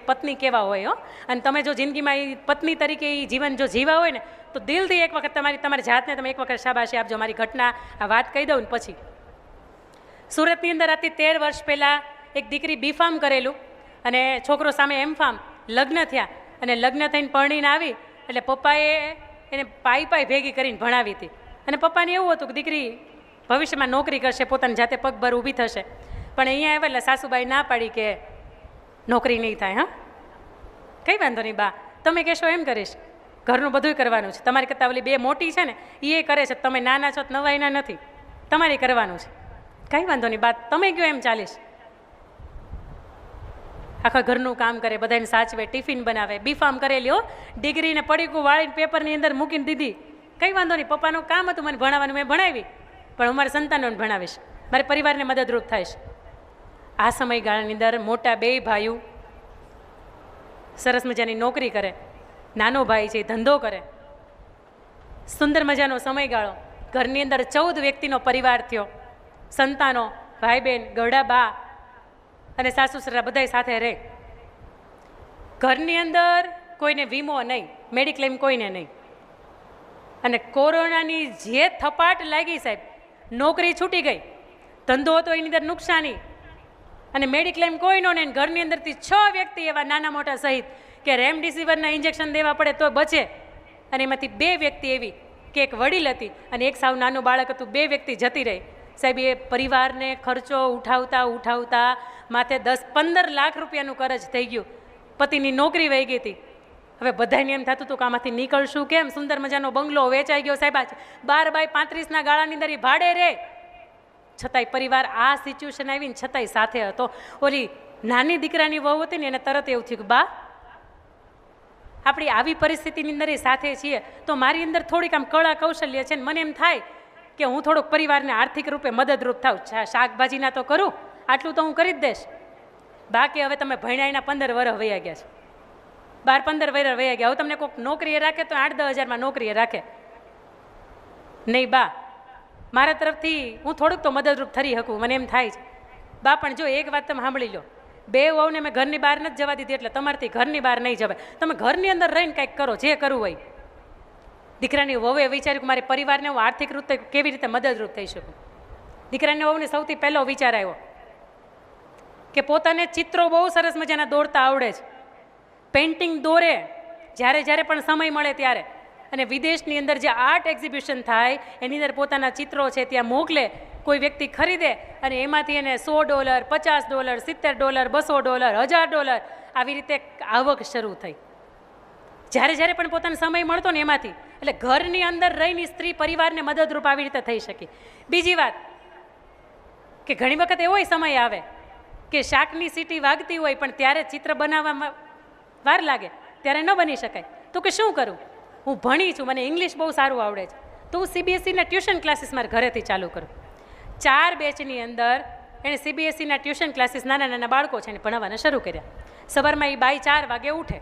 પત્ની કેવા હોય. અને તમે જો જિંદગીમાં એ પત્ની તરીકે એ જીવન જો જીવા હોય ને તો દિલથી એક વખત તમારી જાતને તમે એક વખત શાબાશી આપજો. મારી ઘટના આ વાત કહી દઉં ને પછી. સુરતની અંદર આથી 13 વર્ષ પહેલાં એક દીકરી B.Pharm કરેલું અને છોકરો સામે M.Pharm, લગ્ન થયા અને લગ્ન થઈને પરણીને આવી એટલે પપ્પાએ એને પાઈ ભેગી કરીને ભણાવી હતી. અને પપ્પાને એવું હતું કે દીકરી ભવિષ્યમાં નોકરી કરશે, પોતાની જાતે પગભર ઊભી થશે. પણ અહીંયા આવ્યા એટલે સાસુબાઈ ના પાડી કે નોકરી નહીં થાય. હા, કંઈ વાંધો નહીં બા, તમે કહેશો એમ કરીશ, ઘરનું બધું કરવાનું છે. તમારી કરતાં ઓલી 2 મોટી છે ને એ કરે છે, તમે નાના છો નવાઈના નથી, તમારે કરવાનું છે. કંઈ વાંધો નહીં બા, તમે કહો એમ ચાલીશ. આખા ઘરનું કામ કરે, બધાને સાચવે, ટિફિન બનાવે. B.Pharm કરેલી હો, ડિગ્રીને પડીકું વાળીને પેપરની અંદર મૂકીને દીધી. કંઈ વાંધો નહીં, પપ્પાનું કામ હતું મને ભણાવવાનું, મેં ભણાવી, પણ હું મારા સંતાનોને ભણાવીશ, મારે પરિવારને મદદરૂપ થઈશ. આ સમયગાળાની અંદર મોટા 2 ભાઈઓ સરસ મજાની નોકરી કરે, નાનો ભાઈ છે ધંધો કરે. સુંદર મજાનો સમયગાળો. ઘરની અંદર 14 વ્યક્તિનો પરિવાર થયો. સંતાનો, ભાઈ બહેન, ગરડા બા અને સાસુ સસરા બધાય સાથે રહે. ઘરની અંદર કોઈને વીમો નહીં, મેડિક્લેમ કોઈને નહીં. અને કોરોનાની જે થપાટ લાગી સાહેબ, નોકરી છૂટી ગઈ, ધંધો હતો એની અંદર નુકસાની, અને મેડિક્લેમ કોઈનો નહીં. ઘરની અંદરથી 6 વ્યક્તિ એવા નાના મોટા સહિત કે રેમડેસિવિરના ઇન્જેક્શન દેવા પડે તો બચે. અને એમાંથી 2 વ્યક્તિ એવી કે એક વડીલ હતી અને એક સાવ નાનું બાળક હતું. 2 વ્યક્તિ જતી રહી સાહેબ. એ પરિવારને ખર્ચો ઉઠાવતા માથે 10-15 લાખ રૂપિયાનું કરજ થઈ ગયું. પતિની નોકરી વહી ગઈ હતી. હવે બધાને એમ થતું હતું કે આમાંથી નીકળશું કેમ. સુંદર મજાનો બંગલો વેચાઈ ગયો સાહેબ. 12x35ના ગાળાની અંદર એ ભાડે રહે. છતાંય પરિવાર આ સિચ્યુએશન આવીને છતાંય સાથે હતો. ઓલી નાની દીકરાની વહુ હતી ને એને તરત એવું થયું કે બા, આપણી આવી પરિસ્થિતિની અંદર એ સાથે છીએ તો મારી અંદર થોડીક આમ કળા કૌશલ્ય છે ને મને એમ થાય કે હું થોડુંક પરિવારને આર્થિક રૂપે મદદરૂપ થાઉં. શાકભાજીના તો કરું, આટલું તો હું કરી જ દઈશ. બાકી હવે તમે ભણાઈના 15 વર્ષ વયા ગયા છે, 12-15 વર્ષ વયા ગયા. હવે તમને કોઈક નોકરીએ રાખે તો 8-10 હજારમાં નોકરીએ રાખે નહીં. બા, મારા તરફથી હું થોડુંક તો મદદરૂપ થઈ શકું, મને એમ થાય છે. બા પણ જો એક વાત તમે સાંભળી લો, 2 વહુને મેં ઘરની બહાર નથી જવા દીધી એટલે તમારથી ઘરની બહાર નહીં જવાય. તમે ઘરની અંદર રહીને કંઈક કરો, જે કરવું હોય. દીકરાની વહુએ વિચાર્યું કે મારે પરિવારને હું આર્થિક રીતે કેવી રીતે મદદરૂપ થઈ શકું. દીકરાની વહુને સૌથી પહેલો વિચાર આવ્યો કે પોતાને ચિત્રો બહુ સરસ મજાના દોરતા આવડે છે, પેઇન્ટિંગ દોરે જ્યારે પણ સમય મળે ત્યારે. અને વિદેશની અંદર જે આર્ટ એક્ઝિબિશન થાય એની અંદર પોતાના ચિત્રો છે ત્યાં મોકલે, કોઈ વ્યક્તિ ખરીદે અને એમાંથી એને $100, $50, $70, $200, $1000 આવી રીતે આવક શરૂ થઈ. જ્યારે પણ પોતાનો સમય મળતો ને એમાંથી. એટલે ઘરની અંદર રહીને સ્ત્રી પરિવારને મદદરૂપ આવી રીતે થઈ શકી. બીજી વાત કે ઘણી વખત એવો સમય આવે કે શાકની સીટી વાગતી હોય પણ ત્યારે ચિત્ર બનાવવામાં વાર લાગે, ત્યારે ન બની શકાય. તો કે શું કરું? હું ભણી છું, મને ઇંગ્લિશ બહુ સારું આવડે છે, તો હું CBSEના ટ્યુશન ક્લાસીસ મારા ઘરેથી ચાલુ કરું. 4 બેચની અંદર એણે CBSEના ટ્યુશન ક્લાસીસ નાના નાના બાળકો છે એને ભણાવવાના શરૂ કર્યા. સવારમાં એ બાઈ 4 વાગે ઉઠે,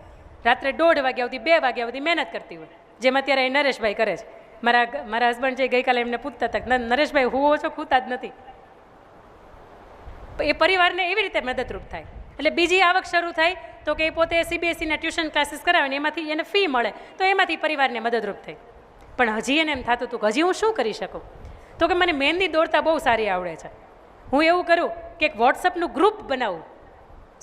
રાત્રે 1:30 વાગ્યા સુધી 2 વાગ્યા સુધી મહેનત કરતી હોય, જેમ અત્યારે એ નરેશભાઈ કરે છે. મારા હસબન્ડ જે ગઈકાલે એમને પૂછતા હતા નરેશભાઈ હું ઓછો ખૂતા જ નથી. એ પરિવારને એવી રીતે મદદરૂપ થાય. એટલે બીજી આવક શરૂ થાય તો કે એ પોતે CBSEના ટ્યુશન ક્લાસીસ કરાવે ને એમાંથી એને ફી મળે તો એમાંથી પરિવારને મદદરૂપ થઈ. પણ હજી એને એમ થતું હતું કે હજી હું શું કરી શકું? તો કે મને મહેંદી દોરતા બહુ સારી આવડે છે. હું એવું કરું કે એક વોટ્સઅપનું ગ્રુપ બનાવું,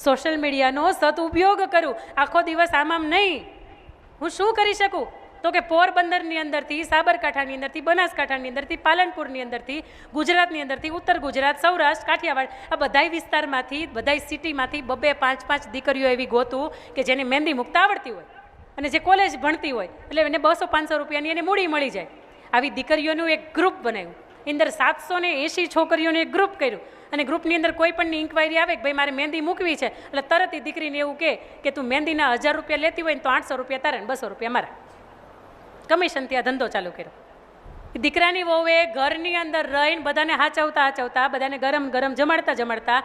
સોશિયલ મીડિયાનો સદઉપયોગ કરું, આખો દિવસ આમ નહીં. હું શું કરી શકું? તો કે પોરબંદરની અંદરથી, સાબરકાંઠાની અંદરથી, બનાસકાંઠાની અંદરથી, પાલનપુરની અંદરથી, ગુજરાતની અંદરથી, ઉત્તર ગુજરાત, સૌરાષ્ટ્ર, કાઠિયાવાડ, આ બધાય વિસ્તારમાંથી, બધાય સિટીમાંથી 2-5 દીકરીઓ એવી ગોતું કે જેને મહેંદી મૂકતા આવડતી હોય અને જે કોલેજ ભણતી હોય એટલે એને 200-500 રૂપિયાની એને મૂડી મળી જાય. આવી દીકરીઓનું એક ગ્રુપ બનાવ્યું. અંદર 780 છોકરીઓનું એક ગ્રુપ કર્યું અને ગ્રુપની અંદર કોઈ પણની ઇન્ક્વાયરી આવે કે ભાઈ મારે મહેંદી મૂકવી છે એટલે તરત એ દીકરીને એવું કે તું મહેંદીના 1000 રૂપિયા લેતી હોય ને તો 800 રૂપિયા તારે ને 200 રૂપિયા મારા. કમિશનથી આ ધંધો ચાલુ કર્યો. દીકરાની વહુએ ઘરની અંદર રહીને બધાને હાચવતા બધાને ગરમ જમાડતા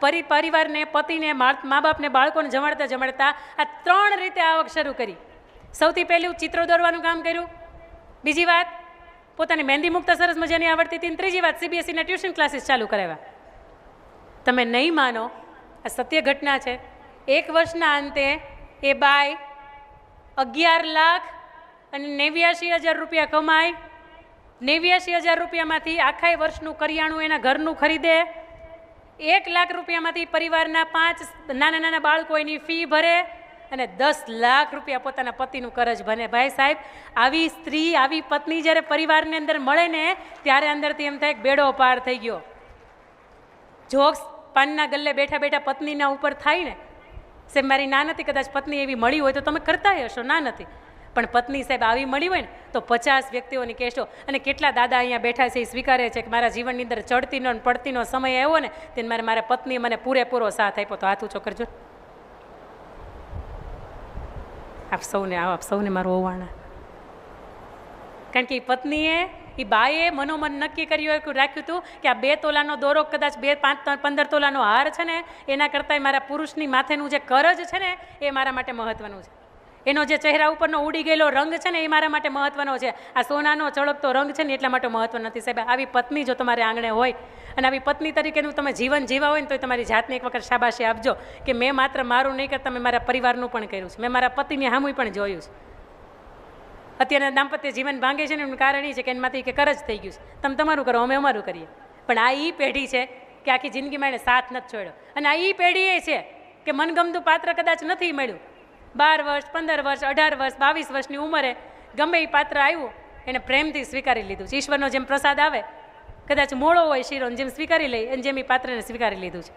પરિવારને, પતિને, મા બાપને, બાળકોને જમાડતા આ 3 રીતે આવક શરૂ કરી. સૌથી પહેલું ચિત્રો દોરવાનું કામ કર્યું. બીજી વાત પોતાની મહેંદી મૂકતા સરસ મજાની આવડતી હતી. ત્રીજી વાત CBSEના ટ્યુશન ક્લાસીસ ચાલુ કરાવ્યા. તમે નહીં માનો, આ સત્ય ઘટના છે. 1 વર્ષના અંતે એ બાઈ 11,89,000 રૂપિયા કમાય. 89,000 રૂપિયામાંથી આખા વર્ષનું કરિયાણું એના ઘરનું ખરીદે. 1 લાખ રૂપિયામાંથી પરિવારના 5 નાના નાના બાળકો એની ફી ભરે અને 10 લાખ રૂપિયા પોતાના પતિનું કરજ બને. ભાઈ સાહેબ, આવી સ્ત્રી, આવી પત્ની જ્યારે પરિવારની અંદર મળે ને ત્યારે અંદરથી એમ થાય કે બેડો પાર થઈ ગયો. જોક્સ પાનના ગલ્લે બેઠા બેઠા પત્નીના ઉપર થાય ને સાહેબ, મારી ના નથી, કદાચ પત્ની એવી મળી હોય તો તમે કરતા હશો, ના નથી, પણ પત્ની સાહેબ આવી મળી હોય ને તો 50 વ્યક્તિઓની કહેશો. અને કેટલા દાદા અહીંયા બેઠા છે એ સ્વીકારે છે કે મારા જીવનની અંદર ચડતીનો અને પડતીનો સમય આવ્યો ને તેને મારા પત્નીએ મને પૂરેપૂરો સાથ આપ્યો. તો હાથ ઊંચો કરજો. આપ સૌને મારું ઓવાણા. કારણ કે એ પત્નીએ, એ બાએ મનોમન નક્કી કર્યું, રાખ્યું હતું કે આ 2 તોલાનો દોરો, કદાચ 2, 5, 15 તોલાનો હાર છે ને એના કરતાં મારા પુરુષની માથેનું જે કરજ છે ને એ મારા માટે મહત્વનું છે. એનો જે ચહેરા ઉપરનો ઉડી ગયેલો રંગ છે ને એ મારા માટે મહત્વનો છે. આ સોનાનો ચળકતો રંગ છે ને એટલા માટે મહત્વ નથી. સાહેબ, આવી પત્ની જો તમારે આંગણે હોય અને આવી પત્ની તરીકેનું તમે જીવન જીવા હોય ને તો તમારી જાતને એક વખત શાબાશી આપજો કે મેં માત્ર મારું નહીં કરતા, મેં મારા પરિવારનું પણ કર્યું છે, મેં મારા પતિની સામું પણ જોયું છે. અત્યારના દાંપત્ય જીવન ભાંગે છે ને એનું કારણ એ છે કે એમાંથી કે કરજ થઈ ગયું છે. તમે તમારું કરો, અમે અમારું કરીએ. પણ આ એ પેઢી છે કે આખી જિંદગીમાં એને સાથ નથી છોડ્યો. અને આ એ પેઢી એ છે કે મનગમતું પાત્ર કદાચ નથી મળ્યું, 12 વર્ષ, 15 વર્ષ, 18 વર્ષ, 22 વર્ષની ઉંમરે ગમે એ પાત્ર આવ્યું એને પ્રેમથી સ્વીકારી લીધું છે. ઈશ્વરનો જેમ પ્રસાદ આવે, કદાચ મોળો હોય શીરો, જેમ સ્વીકારી લે એને જેમ એ પાત્રને સ્વીકારી લીધું છે.